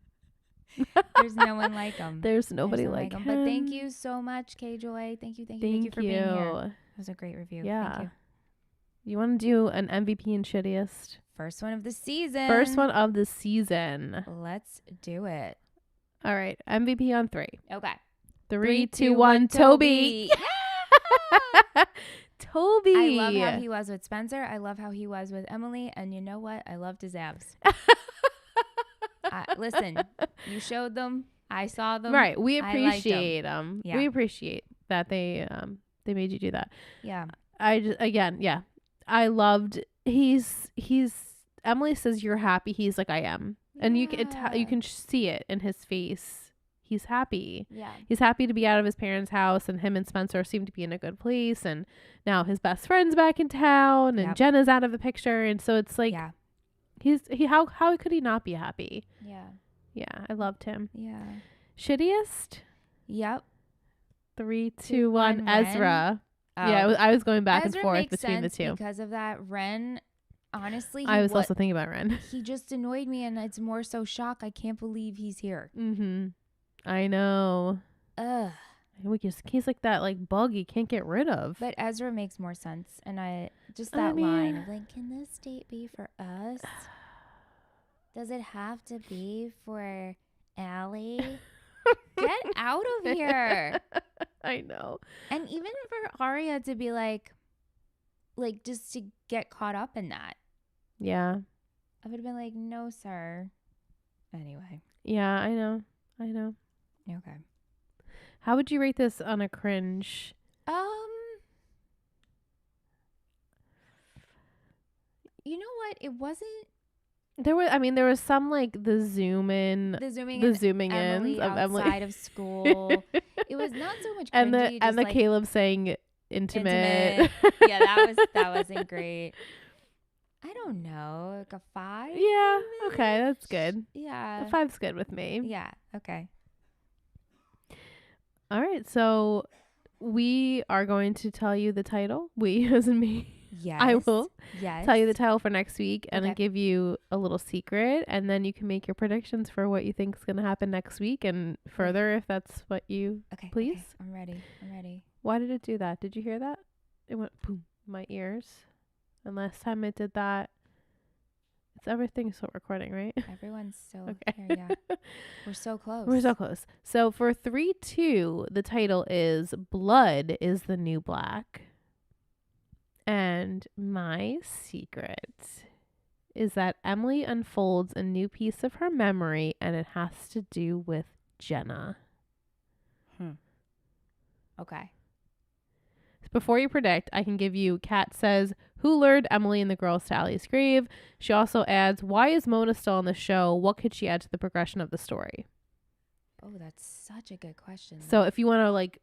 There's no one like him. There's nobody like him. But thank you so much, K Joy. Thank you for being here. It was a great review. Yeah. Thank you. You want to do an MVP and shittiest? First one of the season. Let's do it. All right. MVP on 3. Okay. 3, 2, 1. Toby. Toby. I love how he was with Spencer. I love how he was with Emily. And you know what? I loved his abs. Listen, you showed them. I saw them. Right. We appreciate them. Yeah. We appreciate that they made you do that. Yeah. I loved Emily says you're happy. He's like, I am. And you can see it in his face. He's happy. Yeah. He's happy to be out of his parents' house, and him and Spencer seem to be in a good place, and now his best friend's back in town, and Jenna's out of the picture, and so it's like how could he not be happy? Yeah. Yeah, I loved him. Yeah. Shittiest? Yep. 3, 2, 1. Ezra. Oh. Yeah, I was going back Ezra and forth makes between the sense two. Because of that, Ren, honestly, I was also thinking about Ren. He just annoyed me, and it's more so shock. I can't believe he's here. Mm-hmm. I know. Ugh. He's like that like bug you can't get rid of. But Ezra makes more sense, and line of like, can this date be for us? Does it have to be for Allie? Get out of here. I know. And even for Arya to be like just to get caught up in that. Yeah. I would have been like, no, sir. Anyway. Yeah, I know. Okay. How would you rate this on a cringe? You know what? It wasn't. There was some like the zooming ins of Emily outside of school. It was not so much cringy, and the like Caleb saying intimate. Yeah, that wasn't great. I don't know, like a 5. Yeah. Okay, that's good. Yeah, a 5's good with me. Yeah. Okay. All right, so we are going to tell you the title. We, as in me. Yes. I will tell you the title for next week and then Okay. give you a little secret, and then you can make your predictions for what you think is going to happen next week and further if that's what you please. Okay. I'm ready. Why did it do that? Did you hear that? It went boom in my ears. And last time it did that, everything's still recording, right? Everyone's still okay. here, yeah. We're so close. So for 3, 2, the title is Blood is the New Black. And my secret is that Emily unfolds a new piece of her memory, and it has to do with Jenna. Okay. Before you predict, I can give you, Kat says, who lured Emily and the girls to Allie's grave? She also adds, why is Mona still on the show? What could she add to the progression of the story? Oh, that's such a good question. So if you want to like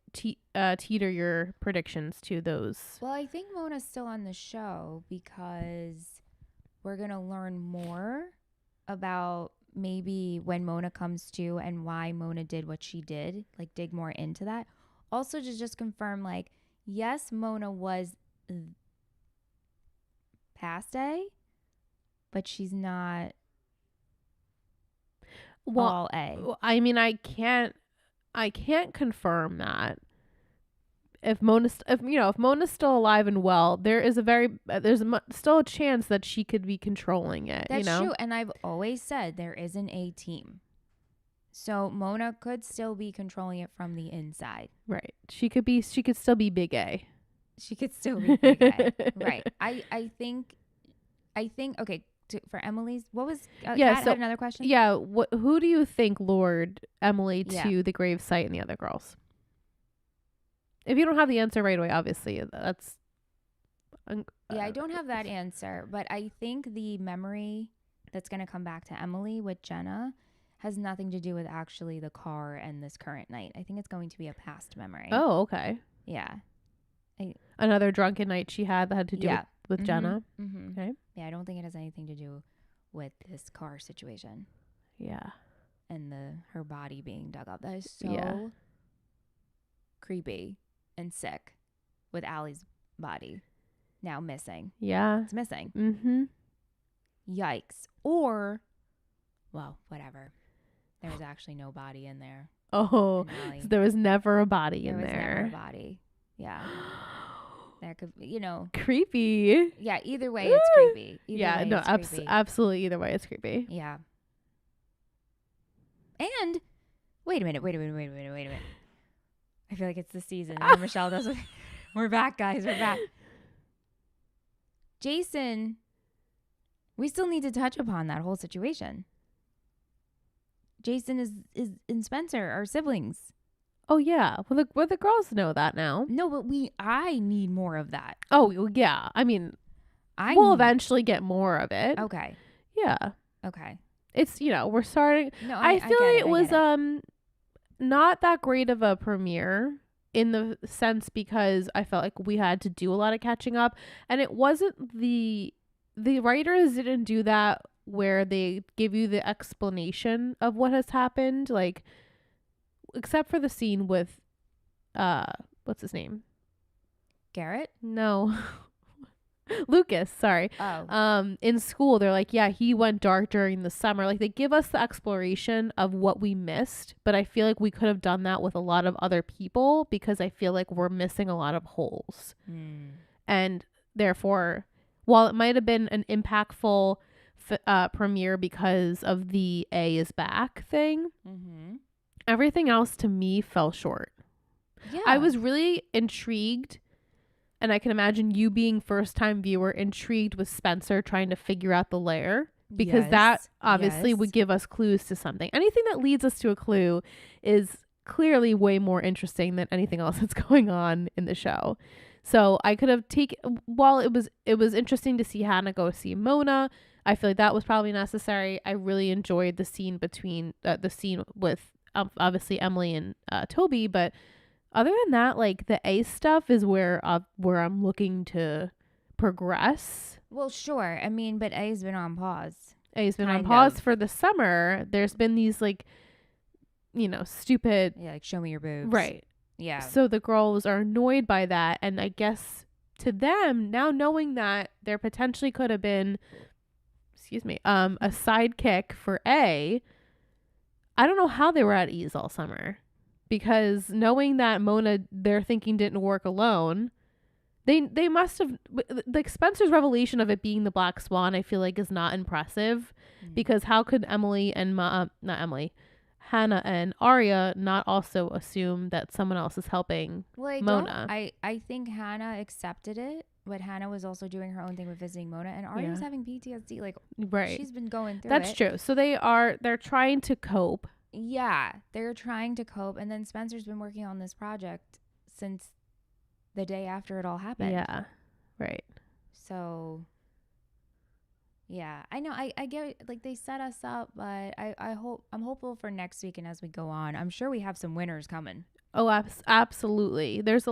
teeter your predictions to those. Well, I think Mona's still on the show because we're going to learn more about maybe when Mona comes to and why Mona did what she did, like dig more into that. Also to just confirm, like, yes, Mona was past A, but she's not all A. I mean, I can't confirm that. If Mona's still alive and well, there's still a chance that she could be controlling it. That's true, and I've always said there is an A team. So Mona could still be controlling it from the inside. Right. She could still be big A. She could still be big A. Right. I think okay, for Emily's, what was Kat had another question? Yeah, who do you think lured Emily to the grave site and the other girls? If you don't have the answer right away, obviously that's I don't have that answer, but I think the memory that's going to come back to Emily with Jenna has nothing to do with actually the car and this current night. I think it's going to be a past memory. Oh, okay. Yeah. Another drunken night she had that had to do with Jenna. Mm-hmm. Okay. Yeah, I don't think it has anything to do with this car situation. Yeah. And her body being dug up. That is so creepy and sick with Allie's body. now missing. Yeah. It's missing. Mm-hmm. Yikes. Or, well, whatever. There was actually no body in there. Oh, Allie. so there was never a body in There was there. never a body. Yeah. There could, Creepy. Yeah, either way, it's creepy. Creepy. Absolutely. Either way, it's creepy. Yeah. And, wait a minute. I feel like it's the season. And Michelle does it. We're back, guys. We're back. Jason, we still need to touch upon that whole situation. Jason is and Spencer are siblings. Oh yeah, well the girls know that now. No, but I need more of that. Oh yeah, I mean, we'll eventually get more of it. Okay. Yeah. Okay. It's we're starting. No, I feel like it was not that great of a premiere in the sense because I felt like we had to do a lot of catching up, and it wasn't the writers didn't do that where they give you the explanation of what has happened, like except for the scene with what's his name? Garrett? No. Lucas, sorry. Oh. In school they're like, yeah, he went dark during the summer. Like they give us the exploration of what we missed, but I feel like we could have done that with a lot of other people because I feel like we're missing a lot of holes. And therefore, while it might have been an impactful premiere because of the A is back thing, everything else to me fell short. Yeah. I was really intrigued, and I can imagine you being first time viewer intrigued with Spencer trying to figure out the lair, because that obviously would give us clues to something. Anything that leads us to a clue is clearly way more interesting than anything else that's going on in the show. So I could have taken, while it was interesting to see Hannah go see Mona, I feel like that was probably necessary. I really enjoyed the scene with obviously Emily and Toby, but other than that, like the A stuff is where I'm looking to progress. Well, sure. I mean, but A's been on pause. A's been on pause for the summer. There's been these like, stupid. Yeah, like show me your boobs. Right. Yeah. So the girls are annoyed by that, and I guess to them now knowing that there potentially could have been, a sidekick for A. I don't know how they were at ease all summer, because knowing that Mona, they're thinking didn't work alone, they must have, like Spencer's revelation of it being the Black Swan, I feel like is not impressive, because how could Emily and Hannah and Arya not also assume that someone else is helping Mona? I think Hannah accepted it, but Hannah was also doing her own thing with visiting Mona, and Arya was having PTSD. Like, right. She's been going through That's it. true. So they're trying to cope. Yeah, they're trying to cope, and then Spencer's been working on this project since the day after it all happened. Yeah, right. So, yeah, I know. I get it, like they set us up, but I'm hopeful for next week and as we go on. I'm sure we have some winners coming. Oh, absolutely. There's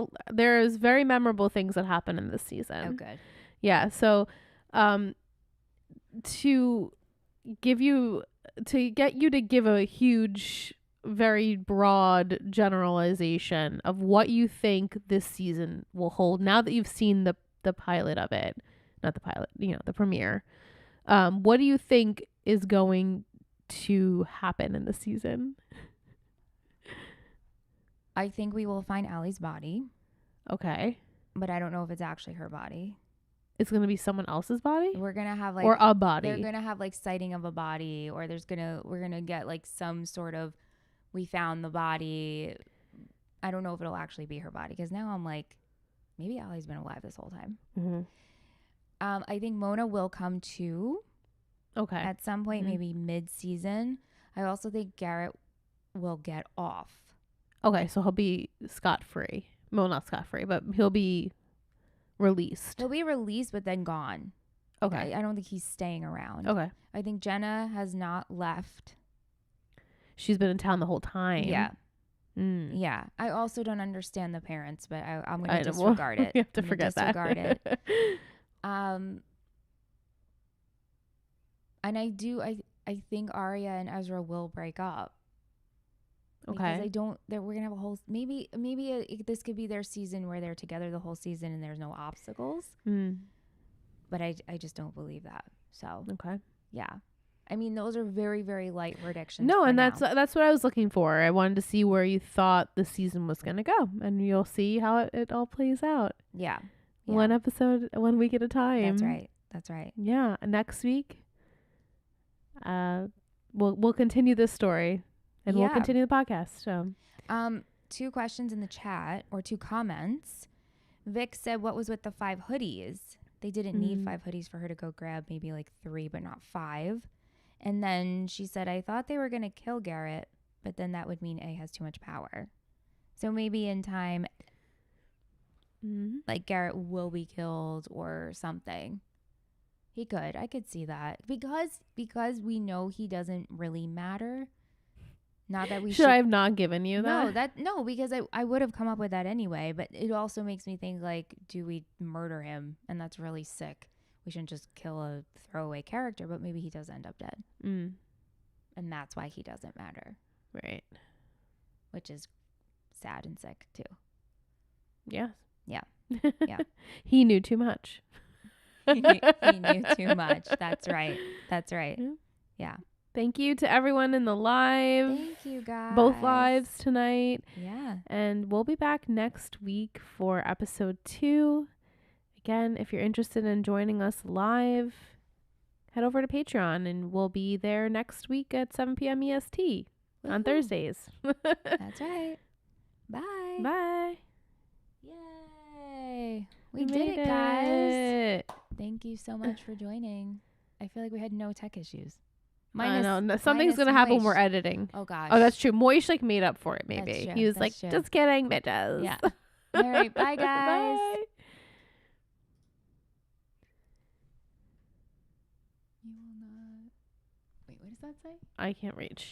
very memorable things that happen in this season. Oh, good. Yeah. So, to get you to give a huge, very broad generalization of what you think this season will hold now that you've seen the pilot of it, not the pilot, the premiere. What do you think is going to happen in the season? I think we will find Allie's body. Okay. But I don't know if it's actually her body. It's going to be someone else's body? We're going to have like... Or a body. They're going to have like sighting of a body, or we're going to get like some sort of, we found the body. I don't know if it'll actually be her body, because now I'm like, maybe Allie's been alive this whole time. Mm-hmm. I think Mona will come to. Okay. At some point, maybe mid-season. I also think Garrett will get off. Okay, so he'll be scot-free. Well, not scot-free, but he'll be released. He'll be released, but then gone. Okay. I don't think he's staying around. Okay. I think Jenna has not left. She's been in town the whole time. Yeah. Yeah. I also don't understand the parents, but I'm going to disregard it. You have to forget that. Disregard it. And I think Arya and Ezra will break up. Because I don't. That we're gonna have a whole. Maybe this could be their season where they're together the whole season and there's no obstacles. But I just don't believe that. So yeah. I mean, those are very, very light predictions. No, and now. that's what I was looking for. I wanted to see where you thought the season was going to go, and you'll see how it all plays out. Yeah. One episode, 1 week at a time. That's right. Yeah. Next week, we'll continue this story, and we'll continue the podcast. So, 2 questions in the chat, or 2 comments. Vic said, "What was with the 5 hoodies? They didn't need 5 hoodies for her to go grab maybe like 3, but not 5." And then she said, "I thought they were going to kill Garrett, but then that would mean A has too much power. So maybe in time, like Garrett will be killed or something." He could. I could see that. Because we know he doesn't really matter. Not that we should. I have not given you that? No, because I would have come up with that anyway. But it also makes me think, like, do we murder him? And that's really sick. We shouldn't just kill a throwaway character, but maybe he does end up dead. And that's why he doesn't matter. Right. Which is sad and sick, too. Yes. Yeah. Yeah. He knew too much. He knew too much. That's right. Yeah. Thank you to everyone in the live. Thank you, guys. Both lives tonight. Yeah. And we'll be back next week for episode 2. Again, if you're interested in joining us live, head over to Patreon, and we'll be there next week at 7 p.m. EST on Thursdays. That's right. Bye. Bye. Yay. We did it, guys. Thank you so much for joining. I feel like we had no tech issues. I know. No, something's going to happen when we're editing. Oh, gosh. Oh, that's true. Moish, made up for it, maybe. That's true. He was just kidding, bitches. Yeah. All right. Bye, guys. Bye. You will not. Wait, what does that say? I can't reach.